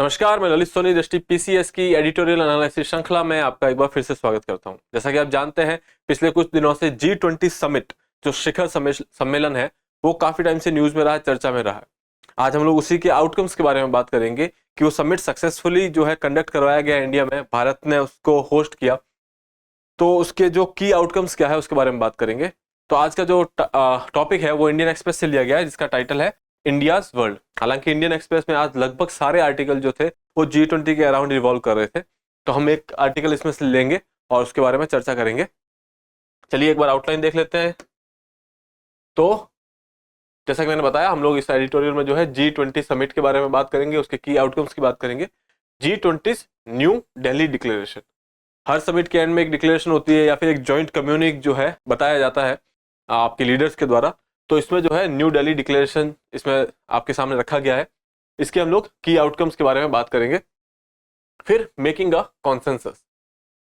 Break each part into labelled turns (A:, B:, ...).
A: नमस्कार, मैं ललित सोनी, दृष्टि पीसीएस की एडिटोरियल एनालिसिस श्रृंखला में आपका एक बार फिर से स्वागत करता हूं। जैसा कि आप जानते हैं, पिछले कुछ दिनों से G20 समिट जो शिखर सम्मेलन है वो काफी टाइम से न्यूज में रहा है, चर्चा में रहा है। आज हम लोग उसी के आउटकम्स के बारे में बात करेंगे कि वो समिट सक्सेसफुली जो है कंडक्ट करवाया गया इंडिया में, भारत ने उसको होस्ट किया, तो उसके जो की आउटकम्स क्या है उसके बारे में बात करेंगे। तो आज का जो टॉपिक है वो इंडियन एक्सप्रेस से लिया गया है, जिसका टाइटल है इंडियाज वर्ल्ड। हालांकि इंडियन एक्सप्रेस में आज लगभग सारे आर्टिकल जो थे वो G20 के अराउंड रिवॉल्व कर रहे थे, तो हम एक आर्टिकल इसमें से लेंगे और उसके बारे में चर्चा करेंगे। चलिए एक बार आउटलाइन देख लेते हैं। तो जैसा कि मैंने बताया, हम लोग इस एडिटोरियल में जो है G20 समिट के बारे में बात करेंगे, उसके की आउटकम्स की बात करेंगे। G20 new Delhi declaration. हर समिट के एंड में एक डिक्लेरेशन होती है या फिर एक जॉइंट कम्युनिक जो है बताया जाता है आपके लीडर्स के द्वारा। तो इसमें जो है न्यू दिल्ली डिक्लेरेशन इसमें आपके सामने रखा गया है। इसके हम लोग की आउटकम्स के बारे में बात करेंगे। फिर मेकिंग अ कॉन्सेंसस।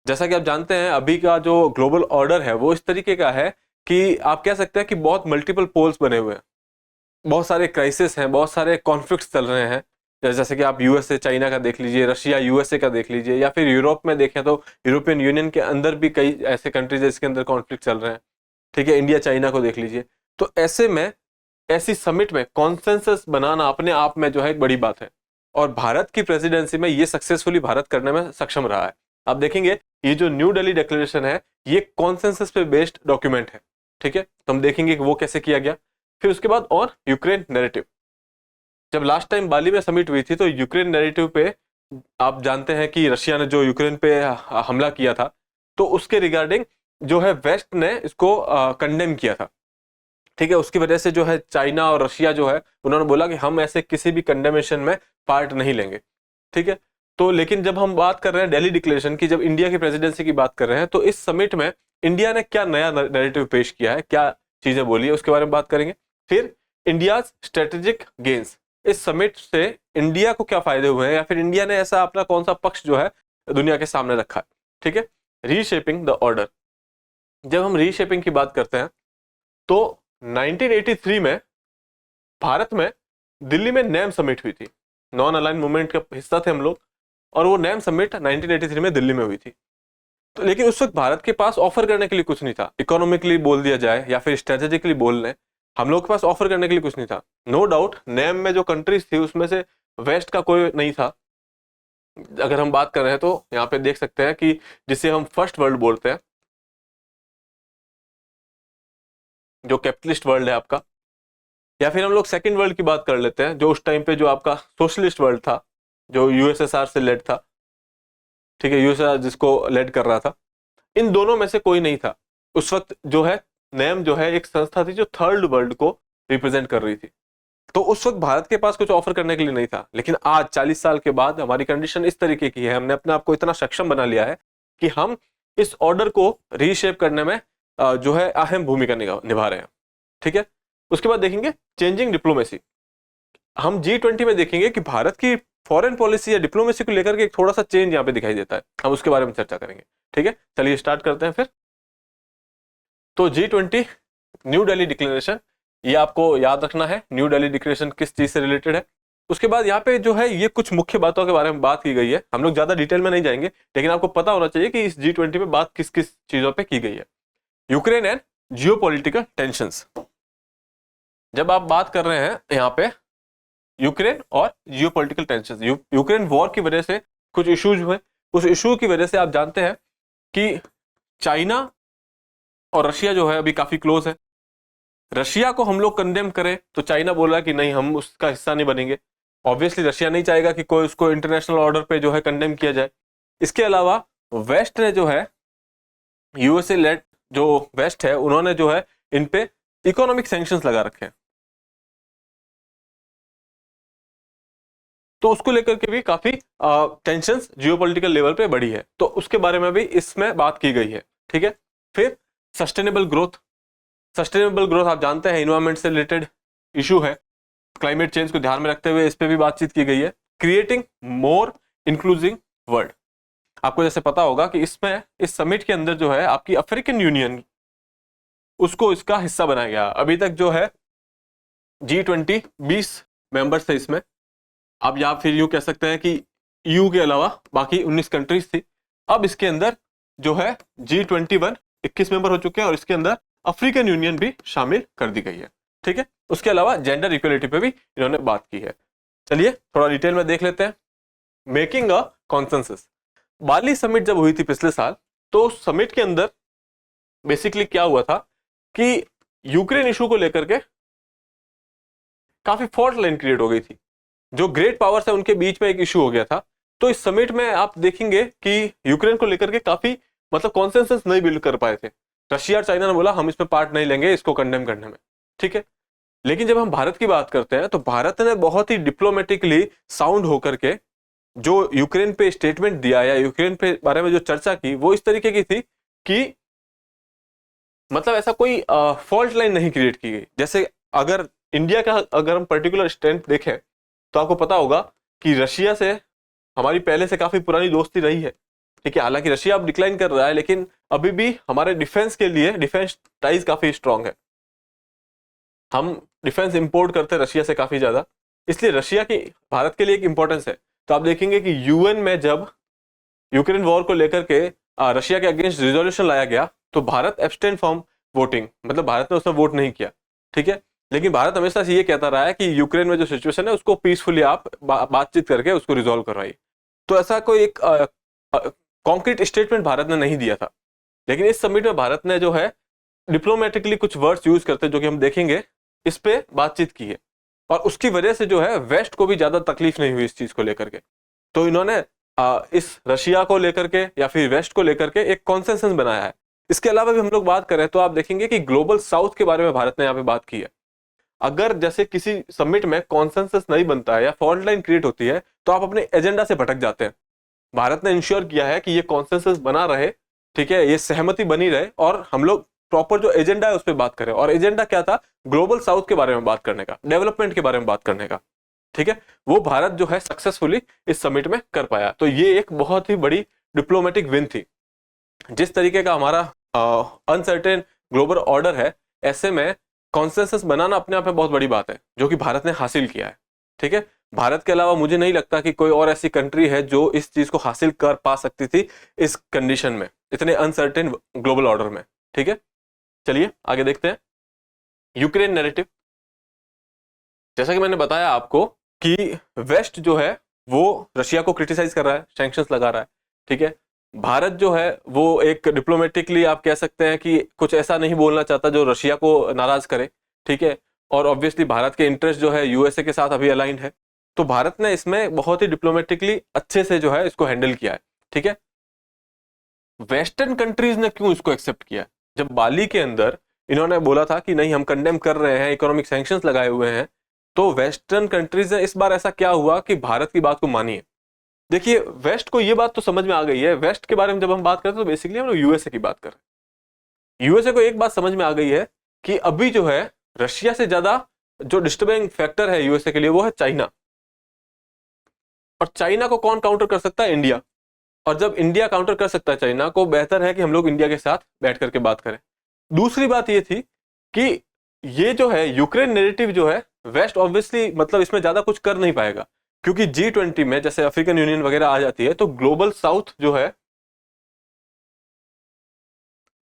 A: जैसा कि आप जानते हैं, अभी का जो ग्लोबल ऑर्डर है वो इस तरीके का है कि आप कह सकते हैं कि बहुत मल्टीपल पोल्स बने हुए हैं, बहुत सारे क्राइसिस हैं, बहुत सारे कॉन्फ्लिक्ट्स चल रहे हैं। जैसे कि आप यूएसए चाइना का देख लीजिए, रशिया यूएसए का देख लीजिए, या फिर यूरोप में देखें तो यूरोपियन यूनियन के अंदर भी कई ऐसे कंट्रीज है जिसके अंदर कॉन्फ्लिक्ट चल रहे हैं। ठीक है, इंडिया चाइना को देख लीजिए। तो ऐसे में ऐसी समिट में कॉन्सेंसस बनाना अपने आप में जो है एक बड़ी बात है, और भारत की प्रेसिडेंसी में ये सक्सेसफुली भारत करने में सक्षम रहा है। आप देखेंगे ये जो न्यू दिल्ली डिक्लेरेशन है ये कॉन्सेंसस पे बेस्ड डॉक्यूमेंट है। ठीक है, तो हम देखेंगे कि वो कैसे किया गया। फिर उसके बाद और यूक्रेन नैरेटिव। जब लास्ट टाइम बाली में समिट हुई थी तो यूक्रेन नैरेटिव पे आप जानते हैं कि रशिया ने जो यूक्रेन पे हमला किया था, तो उसके रिगार्डिंग जो है वेस्ट ने इसको कंडेम किया था। ठीक है, उसकी वजह से जो है चाइना और रशिया जो है उन्होंने बोला कि हम ऐसे किसी भी कंडेमेशन में पार्ट नहीं लेंगे। ठीक है, तो लेकिन जब हम बात कर रहे हैं दिल्ली डिक्लेरेशन की, जब इंडिया की प्रेसिडेंसी की बात कर रहे हैं, तो इस समिट में इंडिया ने क्या नया नैरेटिव पेश किया है, क्या चीजें बोली है, उसके बारे में बात करेंगे। फिर इंडिया स्ट्रेटेजिक गेन्स। इस समिट से इंडिया को क्या फायदे हुए हैं, या फिर इंडिया ने ऐसा अपना कौन सा पक्ष जो है दुनिया के सामने रखा है। ठीक है, रीशेपिंग द ऑर्डर। जब हम रीशेपिंग की बात करते हैं तो 1983 में भारत में दिल्ली में नैम समिट हुई थी। नॉन अलाइन मूवमेंट का हिस्सा थे हम लोग, और वो नैम समिट 1983 में दिल्ली में हुई थी। तो लेकिन उस वक्त भारत के पास ऑफर करने के लिए कुछ नहीं था। इकोनॉमिकली बोल दिया जाए या फिर स्ट्रेटेजिकली बोल लें, हम लोग के पास ऑफर करने के लिए कुछ नहीं था। नो डाउट नैम में जो कंट्रीज थी उसमें से वेस्ट का कोई नहीं था। अगर हम बात कर रहे हैं तो यहाँ पे देख सकते हैं कि जिसे हम फर्स्ट वर्ल्ड बोलते हैं, जो कैपिटलिस्ट वर्ल्ड है आपका, या फिर हम लोग सेकंड वर्ल्ड की बात कर लेते हैं, जो उस टाइम पे जो आपका सोशलिस्ट वर्ल्ड था, जो यूएसएसआर से लेड था। ठीक है, यूएसएसआर जिसको लेड कर रहा था, इन दोनों में से कोई नहीं था उस वक्त। जो है नेम जो है एक संस्था थी जो थर्ड वर्ल्ड को रिप्रेजेंट कर रही थी। तो उस वक्त भारत के पास कुछ ऑफर करने के लिए नहीं था। लेकिन आज 40 साल के बाद हमारी कंडीशन इस तरीके की है, हमने अपने आप को इतना सक्षम बना लिया है कि हम इस ऑर्डर को रीशेप करने में जो है अहम भूमिका निभा रहे हैं। ठीक है, उसके बाद देखेंगे चेंजिंग डिप्लोमेसी। हम G20 में देखेंगे कि भारत की फॉरेन पॉलिसी या डिप्लोमेसी को लेकर के एक थोड़ा सा चेंज यहाँ पे दिखाई देता है, हम उसके बारे में चर्चा करेंगे। ठीक है, चलिए स्टार्ट करते हैं फिर। तो G20 न्यू दिल्ली डिक्लेरेशन, ये आपको याद रखना है न्यू दिल्ली डिक्लेरेशन किस चीज से रिलेटेड है। उसके बाद यहाँ पे जो है ये कुछ मुख्य बातों के बारे में बात की गई है। हम लोग ज्यादा डिटेल में नहीं जाएंगे, लेकिन आपको पता होना चाहिए कि इस G20 में बात किस किस चीजों पे की गई है। Ukraine and geopolitical tensions. जब आप बात कर रहे हैं यहाँ पे यूक्रेन और जियोपॉलिटिकल टेंशंस, यूक्रेन वॉर की वजह से कुछ इश्यूज हुए। उस इशू की वजह से आप जानते हैं कि चाइना और रशिया जो है अभी काफी क्लोज है। रशिया को हम लोग कंडेम करें तो चाइना बोल रहा है कि नहीं, हम उसका हिस्सा नहीं बनेंगे। ऑब्वियसली रशिया नहीं चाहेगा कि कोई उसको इंटरनेशनल ऑर्डर पे जो है कंडेम किया जाए। इसके अलावा वेस्ट ने जो है यूएसए लेड जो वेस्ट है उन्होंने जो है इन पे इकोनॉमिक सैंक्शंस लगा रखे हैं, तो उसको लेकर के भी काफी टेंशंस जियोपॉलिटिकल लेवल पे बढ़ी है, तो उसके बारे में भी इसमें बात की गई है। ठीक है, फिर सस्टेनेबल ग्रोथ। सस्टेनेबल ग्रोथ आप जानते हैं इन्वायरमेंट से रिलेटेड इशू है, क्लाइमेट चेंज को ध्यान में रखते हुए इस पे भी बातचीत की गई है। Creating more inclusive world. आपको जैसे पता होगा कि इसमें इस समिट के अंदर जो है आपकी अफ्रीकन यूनियन, उसको इसका हिस्सा बनाया गया। अभी तक जो है G20 20 मेंबर्स थे इसमें, आप या फिर यूं कह सकते हैं कि ईयू के अलावा बाकी 19 कंट्रीज थी। अब इसके अंदर जो है G21 21 मेंबर हो चुके हैं और इसके अंदर अफ्रीकन यूनियन भी शामिल कर दी गई है। ठीक है, उसके अलावा जेंडर इक्वलिटी पे भी इन्होंने बात की है। चलिए थोड़ा डिटेल में देख लेते हैं। Making a consensus, Bali summit जब हुई थी पिछले साल, तो समिट के अंदर बेसिकली क्या हुआ था कि यूक्रेन इशू को लेकर के काफी फॉल्ट लाइन क्रिएट हो गई थी। जो ग्रेट पावर्स है उनके बीच में एक इशू हो गया था। तो इस समिट में आप देखेंगे कि यूक्रेन को लेकर के काफी मतलब कॉन्सेंसस नहीं बिल्ड कर पाए थे। रशिया और चाइना ने बोला हम इसमें पार्ट नहीं लेंगे इसको कंडेम करने में। ठीक है, लेकिन जब हम भारत की बात करते हैं तो भारत ने बहुत ही डिप्लोमेटिकली साउंड होकर के जो यूक्रेन पे स्टेटमेंट दिया या यूक्रेन पे बारे में जो चर्चा की वो इस तरीके की थी कि मतलब ऐसा कोई फॉल्ट लाइन नहीं क्रिएट की गई। जैसे अगर इंडिया का अगर हम पर्टिकुलर स्टैंड देखें तो आपको पता होगा कि रशिया से हमारी पहले से काफी पुरानी दोस्ती रही है। ठीक है, हालांकि रशिया अब डिक्लाइन कर रहा है लेकिन अभी भी हमारे डिफेंस के लिए डिफेंस टाइज काफी स्ट्रांग है। हम डिफेंस इंपोर्ट करते हैं रशिया से काफी ज्यादा, इसलिए रशिया की भारत के लिए एक इंपॉर्टेंस है। तो आप देखेंगे कि यूएन में जब यूक्रेन वॉर को लेकर के रशिया के अगेंस्ट रिजोल्यूशन लाया गया तो भारत एब्सटेन फ्रॉम वोटिंग, मतलब भारत ने उसमें वोट नहीं किया। ठीक है, लेकिन भारत हमेशा से ये कहता रहा है कि यूक्रेन में जो सिचुएशन है उसको पीसफुली आप बातचीत करके उसको रिजोल्व करवाइए। तो ऐसा कोई एक कॉन्क्रीट स्टेटमेंट भारत ने नहीं दिया था। लेकिन इस समिट में भारत ने जो है डिप्लोमेटिकली कुछ वर्ड्स यूज करते जो कि हम देखेंगे इस पे बातचीत की है और उसकी वजह से जो है वेस्ट को भी ज्यादा तकलीफ नहीं हुई इस चीज को लेकर के। तो इन्होंने इस रशिया को लेकर के या फिर वेस्ट को लेकर के एक कॉन्सेंसस बनाया है। इसके अलावा भी हम लोग बात करें तो आप देखेंगे कि ग्लोबल साउथ के बारे में भारत ने यहाँ पे बात की है। अगर जैसे किसी समिट में कॉन्सेंसस नहीं बनता है या फॉल्ट लाइन क्रिएट होती है तो आप अपने एजेंडा से भटक जाते हैं। भारत ने इंश्योर किया है कि ये कॉन्सेंसस बना रहे, ठीक है, ये सहमति बनी रहे और हम लोग प्रॉपर जो एजेंडा है उस पर बात करें। और एजेंडा क्या था? ग्लोबल साउथ के बारे में बात करने का, डेवलपमेंट के बारे में बात करने का। ठीक है, वो भारत जो है सक्सेसफुली इस समिट में कर पाया। तो ये एक बहुत ही बड़ी डिप्लोमेटिक विन थी। जिस तरीके का हमारा अनसर्टेन ग्लोबल ऑर्डर है, ऐसे में कॉन्सेंसस बनाना अपने आप में बहुत बड़ी बात है जो कि भारत ने हासिल किया है। ठीक है, भारत के अलावा मुझे नहीं लगता कि कोई और ऐसी कंट्री है जो इस चीज को हासिल कर पा सकती थी इस कंडीशन में, इतने अनसर्टेन ग्लोबल ऑर्डर में। ठीक है, चलिए आगे देखते हैं। यूक्रेन नैरेटिव, जैसा कि मैंने बताया आपको कि वेस्ट जो है वो रशिया को क्रिटिसाइज कर रहा है, सैंक्शंस लगा रहा है। ठीक है, भारत जो है वो एक डिप्लोमेटिकली आप कह सकते हैं कि कुछ ऐसा नहीं बोलना चाहता जो रशिया को नाराज करे। ठीक है, और ऑब्वियसली भारत के इंटरेस्ट जो है यूएसए के साथ अभी अलाइंड है। तो भारत ने इसमें बहुत ही डिप्लोमेटिकली अच्छे से जो है इसको हैंडल किया है। ठीक है, वेस्टर्न कंट्रीज ने क्यों इसको एक्सेप्ट किया? जब बाली के अंदर इन्होंने बोला था कि नहीं हम कंडेम कर रहे हैं, इकोनॉमिक सैंक्शंस लगाए हुए हैं, तो वेस्टर्न कंट्रीज ने इस बार ऐसा क्या हुआ कि भारत की बात को मानी है? देखिए, वेस्ट को ये बात तो समझ में आ गई है। वेस्ट के बारे में जब हम बात करते हैं तो बेसिकली हम लोग यूएसए की बात कर रहे हैं। यूएसए को एक बात समझ में आ गई है कि अभी जो है रशिया से ज्यादा जो डिस्टर्बिंग फैक्टर है यूएसए के लिए वो है चाइना। और चाइना को कौन काउंटर कर सकता है? इंडिया। और जब इंडिया काउंटर कर सकता है चाइना को, बेहतर है कि हम लोग इंडिया के साथ बैठ करके बात करें। दूसरी बात ये थी कि ये जो है यूक्रेन नैरेटिव जो है, वेस्ट ऑब्वियसली मतलब इसमें ज्यादा कुछ कर नहीं पाएगा, क्योंकि G20 में जैसे अफ्रीकन यूनियन वगैरह आ जाती है तो ग्लोबल साउथ जो है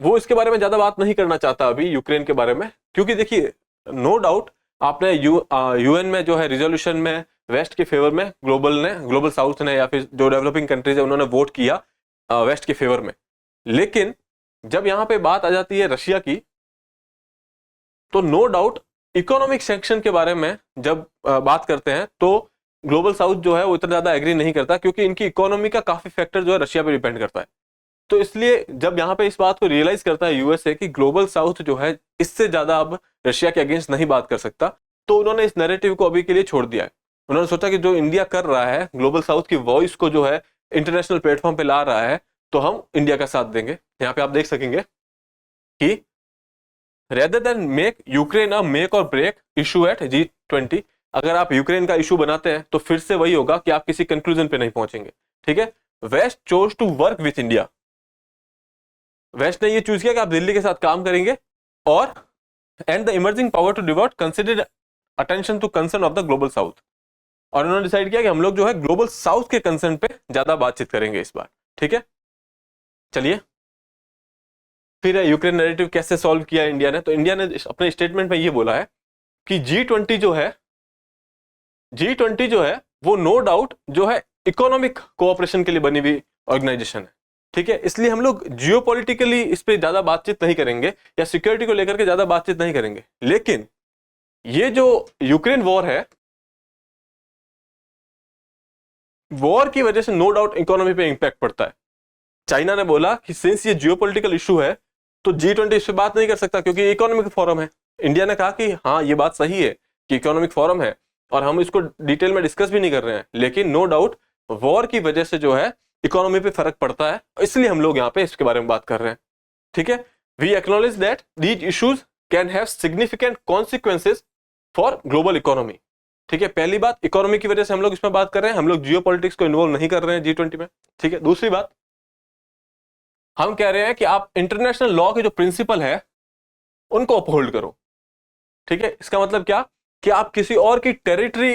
A: वो इसके बारे में ज्यादा बात नहीं करना चाहता अभी यूक्रेन के बारे में। क्योंकि देखिए, नो डाउट आपने यूएन में जो है रिजोल्यूशन में वेस्ट के फेवर में ग्लोबल साउथ ने या फिर जो डेवलपिंग कंट्रीज है उन्होंने वोट किया वेस्ट के फेवर में। लेकिन जब यहां पे बात आ जाती है रशिया की, तो नो डाउट इकोनॉमिक सैंक्शन के बारे में जब बात करते हैं तो ग्लोबल साउथ जो है वो इतना ज्यादा एग्री नहीं करता, क्योंकि इनकी इकोनॉमी का काफी फैक्टर जो है रशिया पे डिपेंड करता है। तो इसलिए जब यहाँ पे इस बात को रियलाइज करता है यूएसए कि ग्लोबल साउथ जो है इससे ज्यादा अब रशिया के अगेंस्ट नहीं बात कर सकता, तो उन्होंने इस नैरेटिव को अभी के लिए छोड़ दिया है। उन्होंने सोचा कि जो इंडिया कर रहा है ग्लोबल साउथ की वॉइस को जो है इंटरनेशनल प्लेटफॉर्म पे ला रहा है, तो हम इंडिया का साथ देंगे। यहाँ पे आप देख सकेंगे कि rather than make Ukraine a make और ब्रेक इशू एट G20, अगर आप यूक्रेन का इशू बनाते हैं तो फिर से वही होगा कि आप किसी कंक्लूजन पे नहीं पहुंचेंगे। ठीक है, West chose to work with India. West ने ये चूज किया कि आप दिल्ली के साथ काम करेंगे और and the emerging power to devote considered attention to concern of the global south. और उन्होंने डिसाइड किया कि हम लोग जो है ग्लोबल साउथ के कंसर्न पे ज्यादा बातचीत करेंगे इस बार। ठीक है, चलिए फिर यूक्रेन नैरेटिव कैसे सॉल्व किया इंडिया ने। तो इंडिया ने अपने स्टेटमेंट में ये बोला है कि G20 जो है वो नो डाउट जो है इकोनॉमिक कोऑपरेशन के लिए बनी हुई ऑर्गेनाइजेशन है। ठीक है, इसलिए हम लोग जियोपॉलिटिकली इस पे ज्यादा बातचीत नहीं करेंगे या सिक्योरिटी को लेकर के ज्यादा बातचीत नहीं करेंगे। लेकिन ये जो यूक्रेन वॉर है, वॉर की वजह से नो डाउट इकोनॉमी पे इंपैक्ट पड़ता है। चाइना ने बोला कि सिंस ये जियोपॉलिटिकल इशू है तो G20 इस पे बात नहीं कर सकता क्योंकि इकोनॉमिक फोरम है। इंडिया ने कहा कि हाँ ये बात सही है कि इकोनॉमिक फोरम है और हम इसको डिटेल में डिस्कस भी नहीं कर रहे हैं, लेकिन नो डाउट वॉर की वजह से जो है इकोनॉमी पे फर्क पड़ता है, इसलिए हम लोग यहाँ पे इसके बारे में बात कर रहे हैं। ठीक है, we acknowledge that these issues can have significant consequences for global economy. ठीक है, पहली बात इकोनॉमी की वजह से हम लोग इसमें बात कर रहे हैं, हम लोग जियोपॉलिटिक्स को इन्वॉल्व नहीं कर रहे हैं G20 में। ठीक है, दूसरी बात हम कह रहे हैं कि आप इंटरनेशनल लॉ के जो प्रिंसिपल है उनको अपहोल्ड करो। ठीक है, इसका मतलब क्या कि आप किसी और की टेरिटरी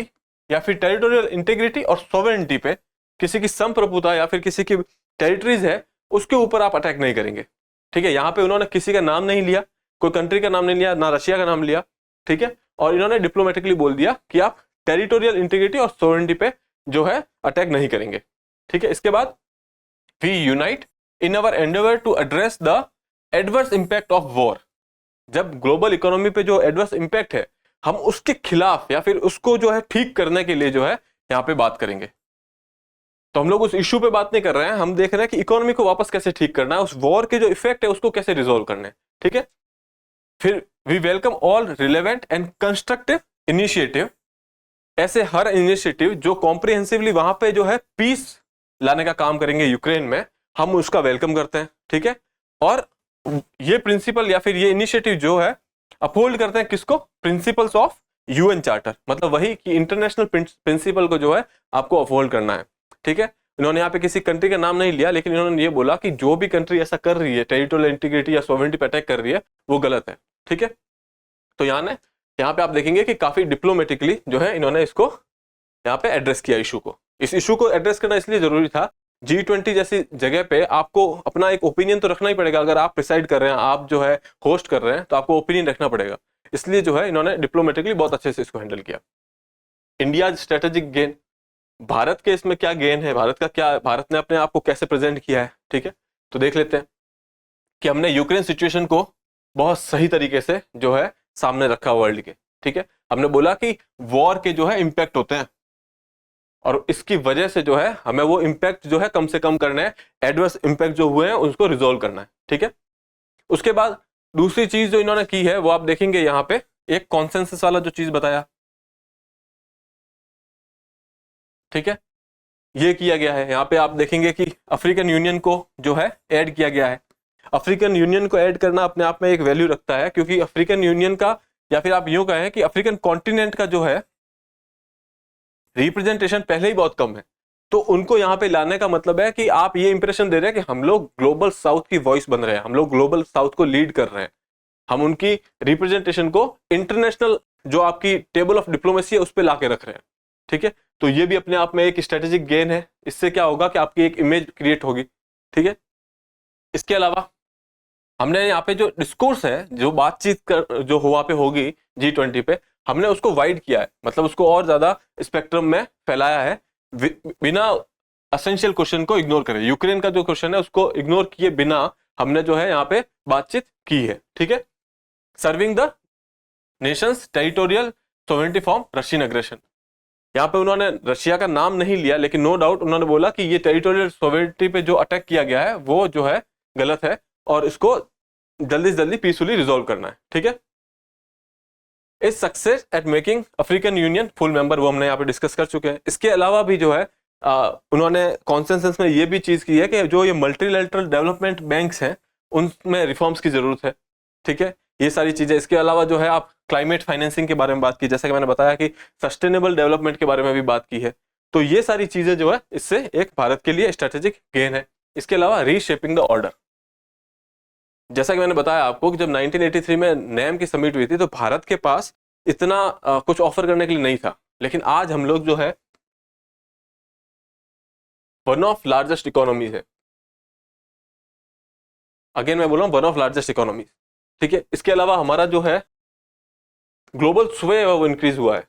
A: या फिर टेरिटोरियल इंटीग्रिटी और सॉवरेनिटी पे, किसी की संप्रभुता या फिर किसी की टेरिटरीज है उसके ऊपर आप अटैक नहीं करेंगे। ठीक है, यहां पे उन्होंने किसी का नाम नहीं लिया, कोई कंट्री का नाम नहीं लिया, ना रशिया का नाम लिया। ठीक है, और इन्होंने डिप्लोमेटिकली बोल दिया कि आप टेरिटोरियल इंटीग्रिटी और सॉवरेनिटी पे जो है अटैक नहीं करेंगे। ठीक है, इसके बाद we unite in our endeavour to address the adverse impact of war. जब ग्लोबल इकोनॉमी पे जो एडवर्स इंपैक्ट है हम उसके खिलाफ या फिर उसको जो है ठीक करने के लिए जो है यहां पे बात करेंगे। तो हम लोग उस इश्यू पे बात नहीं कर रहे हैं, हम देख रहे हैं कि इकोनॉमी को वापस कैसे ठीक करना है, उस वॉर के जो इफेक्ट है उसको कैसे रिजोल्व करना है। ठीक है, फिर we welcome all relevant and constructive initiative. ऐसे हर इनिशिएटिव जो कॉम्प्रिहेंसिवली वहां पे जो है पीस लाने का काम करेंगे यूक्रेन में, हम उसका वेलकम करते हैं। ठीक है, और ये प्रिंसिपल या फिर ये इनिशिएटिव जो है अपहोल्ड करते हैं किसको, प्रिंसिपल्स ऑफ यूएन चार्टर, मतलब वही कि इंटरनेशनल प्रिंसिपल को जो है आपको अपहोल्ड करना है। ठीक है, इन्होंने यहाँ पे किसी कंट्री का नाम नहीं लिया, लेकिन इन्होंने ये बोला कि जो भी कंट्री ऐसा कर रही है, टेरिटोरियल इंटीग्रिटी या सॉवरेनिटी पे अटैक कर रही है, वो गलत है। ठीक है, तो यहाँ पे आप देखेंगे कि काफी डिप्लोमेटिकली जो है इन्होंने इसको यहाँ पे एड्रेस किया इशू को। इस इशू को एड्रेस करना इसलिए जरूरी था, G20 जैसी जगह पे आपको अपना एक ओपिनियन तो रखना ही पड़ेगा। अगर आप प्रिसाइड कर रहे हैं, आप जो है होस्ट कर रहे हैं, तो आपको ओपिनियन रखना पड़ेगा। इसलिए जो है इन्होंने डिप्लोमेटिकली बहुत अच्छे से इसको हैंडल किया। इंडिया स्ट्रेटेजिक गेन, भारत के इसमें क्या गेन है, भारत ने अपने आप को कैसे प्रेजेंट किया है। ठीक है, तो देख लेते हैं कि हमने यूक्रेन सिचुएशन को बहुत सही तरीके से जो है सामने रखा वर्ल्ड के। ठीक है, हमने बोला कि वॉर के जो है इंपैक्ट होते हैं और इसकी वजह से जो है हमें वो इंपैक्ट जो है कम से कम करना है, एडवर्स इंपैक्ट जो हुए हैं उसको रिजोल्व करना है। ठीक है, उसके बाद दूसरी चीज जो इन्होंने की है वो आप देखेंगे यहाँ पे एक कॉन्सेंसस वाला जो चीज बताया। ठीक है, ये किया गया है। यहाँ पे आप देखेंगे कि अफ्रीकन यूनियन को जो है ऐड किया गया है। अफ्रीकन यूनियन को ऐड करना अपने आप में एक वैल्यू रखता है, क्योंकि अफ्रीकन यूनियन का या फिर आप यूं कहें कि अफ्रीकन कॉन्टिनेंट का जो है रिप्रेजेंटेशन पहले ही बहुत कम है। तो उनको यहाँ पे लाने का मतलब है कि आप ये इंप्रेशन दे रहे हैं कि हम लोग ग्लोबल साउथ की वॉइस बन रहे हैं, हम लोग ग्लोबल साउथ को लीड कर रहे हैं, हम उनकी रिप्रेजेंटेशन को इंटरनेशनल जो आपकी टेबल ऑफ डिप्लोमेसी है उस पर ला के रख रहे हैं। ठीक है, तो ये भी अपने आप में एक स्ट्रेटेजिक गेन है। इससे क्या होगा कि आपकी एक इमेज क्रिएट होगी। ठीक है, इसके अलावा हमने यहाँ पे जो डिस्कोर्स है, जो बातचीत कर जो वहां पे होगी G20 पे, हमने उसको वाइड किया है, मतलब उसको और ज्यादा स्पेक्ट्रम में फैलाया है, बिना एसेंशियल क्वेश्चन को इग्नोर करें। यूक्रेन का जो क्वेश्चन है उसको इग्नोर किए बिना हमने जो है यहाँ पे बातचीत की है। ठीक है, serving the Nations territorial sovereignty from Russian aggression. यहाँ पे उन्होंने रशिया का नाम नहीं लिया, लेकिन नो डाउट उन्होंने बोला कि ये टेरिटोरियल सॉवरेनिटी पे जो अटैक किया गया है वो जो है गलत है और इसको जल्दी से जल्दी पीसफुली रिजोल्व करना है। ठीक है, इस success at making African union full member, वो हमने यहाँ पे डिस्कस कर चुके हैं। इसके अलावा भी जो है उन्होंने कॉन्सेंसस में ये भी चीज की है कि जो ये मल्टीलैटरल डेवलपमेंट बैंक्स हैं उनमें रिफॉर्म्स की जरूरत है। ठीक है, ये सारी चीजें। इसके अलावा जो है आप क्लाइमेट फाइनेंसिंग के बारे में बात की, जैसा कि मैंने बताया कि सस्टेनेबल डेवलपमेंट के बारे में भी बात की है। तो ये सारी चीजें जो है इससे एक भारत के लिए स्ट्रेटेजिक गेन है। इसके अलावा रीशेपिंग द ऑर्डर, जैसा कि मैंने बताया आपको कि जब 1983 में नैम की समिट हुई थी तो भारत के पास इतना कुछ ऑफर करने के लिए नहीं था, लेकिन आज हम लोग जो है वन ऑफ लार्जेस्ट इकोनॉमीज है। अगेन मैं बोल रहा हूँ वन ऑफ लार्जेस्ट इकोनॉमीज, ठीक है। इसके अलावा हमारा जो है ग्लोबल स्वे है वो इंक्रीज हुआ है,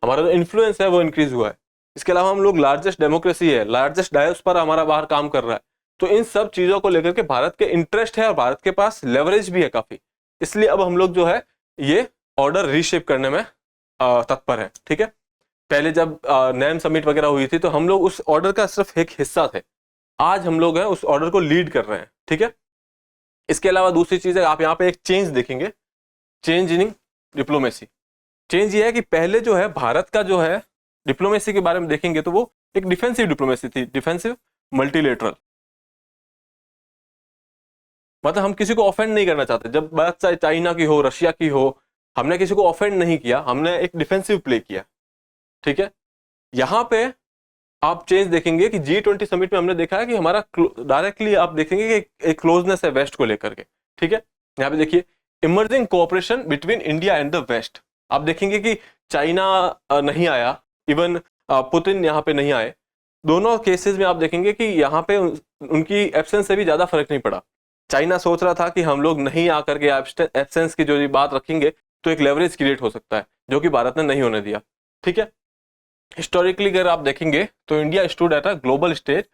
A: हमारा जो इन्फ्लुएंस है वो इंक्रीज हुआ है। इसके अलावा हम लोग लार्जेस्ट डेमोक्रेसी है, लार्जेस्ट डायोस्फेरा हमारा बाहर काम कर रहा है। तो इन सब चीजों को लेकर के भारत के इंटरेस्ट है और भारत के पास लेवरेज भी है काफी, इसलिए अब हम लोग जो है ये ऑर्डर रीशेप करने में तत्पर है, ठीक है। पहले जब नैम समिट वगैरह हुई थी तो हम लोग उस ऑर्डर का सिर्फ एक हिस्सा थे, आज हम लोग हैं उस ऑर्डर को लीड कर रहे हैं, ठीक है। इसके अलावा दूसरी चीज है, आप यहाँ पे एक चेंज देखेंगे, चेंज इन डिप्लोमेसी। चेंज ये है कि पहले जो है भारत का जो है डिप्लोमेसी के बारे में देखेंगे तो वो एक डिफेंसिव डिप्लोमेसी थी, डिफेंसिव मल्टीलेटरल, मतलब हम किसी को ऑफेंड नहीं करना चाहते। जब बात चाहे चाइना की हो, रशिया की हो, हमने किसी को ऑफेंड नहीं किया, हमने एक डिफेंसिव प्ले किया, ठीक है। यहाँ पे आप चेंज देखेंगे कि G20 समिट में हमने देखा है कि हमारा डायरेक्टली आप देखेंगे कि एक क्लोजनेस है वेस्ट को लेकर के, ठीक है। यहाँ पे देखिए emerging cooperation between India and the West. आप देखेंगे कि चाइना नहीं आया, इवन पुतिन यहाँ पे नहीं आए। दोनों केसेस में आप देखेंगे कि यहाँ पे उनकी एब्सेंस से भी ज्यादा फर्क नहीं पड़ा। चाइना सोच रहा था कि हम लोग नहीं आकर के एब्सेंस की जो बात रखेंगे तो एक लेवरेज क्रिएट हो सकता है, जो कि भारत ने नहीं होने दिया, ठीक है। हिस्टोरिकली अगर आप देखेंगे तो India stood at a global stage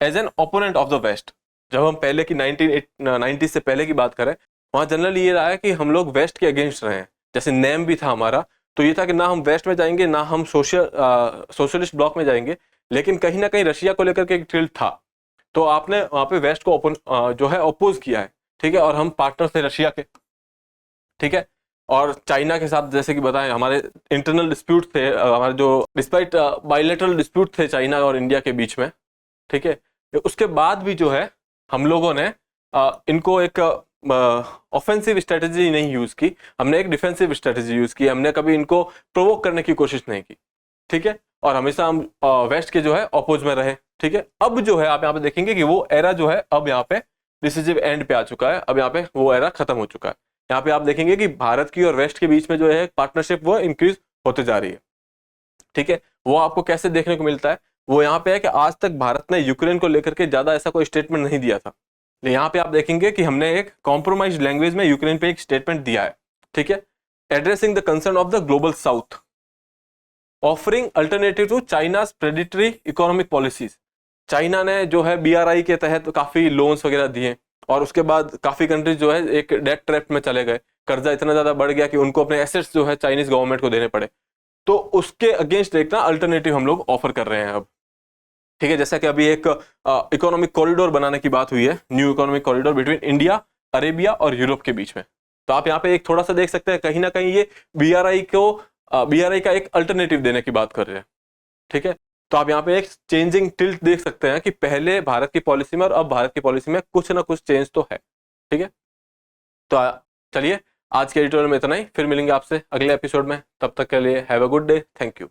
A: as an opponent of the West. जब हम पहले की 1990 से पहले की बात करें, वहां जनरली ये रहा है कि हम लोग वेस्ट के अगेंस्ट रहे हैं। जैसे नेम भी था हमारा, तो ये था कि ना हम वेस्ट में जाएंगे ना हम सोशलिस्ट ब्लॉक में जाएंगे, लेकिन कहीं ना कहीं रशिया को लेकर के एक टिल्ट था, तो आपने वहां पे वेस्ट को जो है अपोज किया है, ठीक है। और हम पार्टनर थे रशिया के, ठीक है। और चाइना के साथ जैसे कि बताएं हमारे इंटरनल डिस्प्यूट थे, हमारे जो डिस्पाइट बायलैटरल डिस्प्यूट थे चाइना और इंडिया के बीच में, ठीक है। उसके बाद भी जो है हम लोगों ने इनको एक ऑफेंसिव स्ट्रेटेजी नहीं यूज की, हमने एक डिफेंसिव स्ट्रेटेजी यूज की। हमने कभी इनको प्रोवोक करने की कोशिश नहीं की, ठीक है। और हमेशा हम वेस्ट के जो है अपोज में रहे, ठीक है। अब जो है आप यहाँ पे देखेंगे कि वो एरा जो है अब यहाँ पे डिसिसिव एंड पे आ चुका है, अब यहाँ पे वो एरा खत्म हो चुका है। यहाँ पे आप देखेंगे कि भारत की और वेस्ट के बीच में जो है पार्टनरशिप वो इंक्रीज होते जा रही है, ठीक है। वो आपको कैसे देखने को मिलता है, वो यहाँ पे है कि आज तक भारत ने यूक्रेन को लेकर के ज्यादा ऐसा कोई स्टेटमेंट नहीं दिया था, लेकिन यहाँ पे आप देखेंगे कि हमने एक कॉम्प्रोमाइज्ड लैंग्वेज में यूक्रेन पे एक स्टेटमेंट दिया है, ठीक है। Addressing the concern of the global south, offering alternative to China's predatory economic policies. China ने जो है BRI के तहत काफी लोन्स वगैरह दिए और उसके बाद काफी कंट्रीज जो है एक डेट ट्रैप में चले गए, कर्जा इतना ज्यादा बढ़ गया कि उनको अपने एसेट्स जो है चाइनीज गवर्नमेंट को देने पड़े। तो उसके अगेंस्ट एक ना अल्टरनेटिव हम लोग ऑफर कर रहे हैं अब, ठीक है। जैसा कि अभी एक इकोनॉमिक कॉरिडोर बनाने की बात हुई है, new economic corridor between India, Arabia और यूरोप के बीच में। तो आप यहाँ पे एक थोड़ा सा देख सकते हैं, कहीं ना कहीं ये BRI का एक अल्टरनेटिव देने की बात कर रहे हैं, ठीक है। तो आप यहाँ पे एक चेंजिंग टिल्ट देख सकते हैं कि पहले भारत की पॉलिसी में और अब भारत की पॉलिसी में कुछ ना कुछ चेंज तो है, ठीक है। तो चलिए आज के एडिटोरियल में इतना ही, फिर मिलेंगे आपसे अगले एपिसोड में। तब तक के लिए have a good day, thank you.